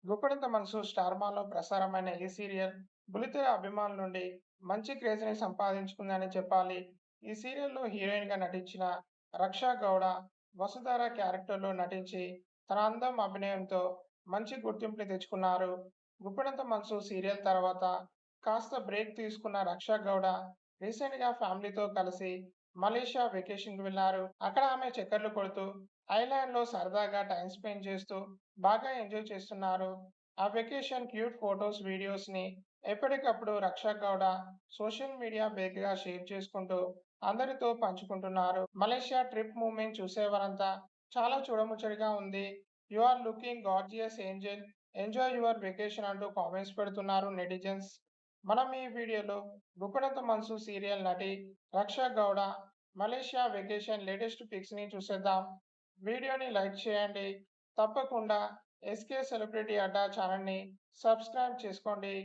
గుప్పెడంత మనసు స్టార్మాలో ప్రసారమైన ఈ సీరియల్ బుల్లితెర అభిమానుల నుండి మంచి క్రేజ్‌ని సంపాదించుకుందని చెప్పాలి. ఈ సీరియల్‌లో హీరోయిన్‌గా నటించిన రక్షా గౌడ, వసుధార క్యారెక్టర్‌లో నటించి తన అందం, అభినయంతో మంచి గుర్తింపుని తెచ్చుకున్నారు. గుప్పెడంత మనసు సీరియల్ తర్వాత కాస్త బ్రేక్ తీసుకున్న రక్షా గౌడ రీసెంట్‌గా ఫ్యామిలీతో కలిసి మలేషియా వెకేషన్‌కి వెళ్లారు. అక్కడ ఆమె చక్కర్లు కొడుతూ ఐలాండ్‌లో సరదాగా టైమ్ స్పెండ్ చేస్తూ బాగా ఎంజాయ్ చేస్తున్నారు. ఆ వెకేషన్ క్యూట్ ఫోటోస్, వీడియోస్‌ని ఎప్పటికప్పుడు రక్షా గౌడ సోషల్ మీడియా వేదికగా షేర్ చేసుకుంటూ అందరితో పంచుకుంటున్నారు. మలేషియా ట్రిప్ మూవ్‌మెంట్ చూసేవారంతా చాలా చూడముచ్చటగా ఉంది. You are looking gorgeous angel. Enjoy your vacation అంటూ కామెంట్స్ పెడుతున్నారు నెటిజన్స్. మనం ఈ వీడియోలో 'గుప్పెడంత మనసు' సీరియల్ నటి Raksha Gowda Malaysia vacation latest పిక్స్‌ని చూసేద్దాం. వీడియోని లైక్ చేయండి. తప్పకుండా ఎస్కే సెలబ్రిటీ అడ్డా ఛానల్‌ని సబ్స్క్రైబ్ చేసుకోండి.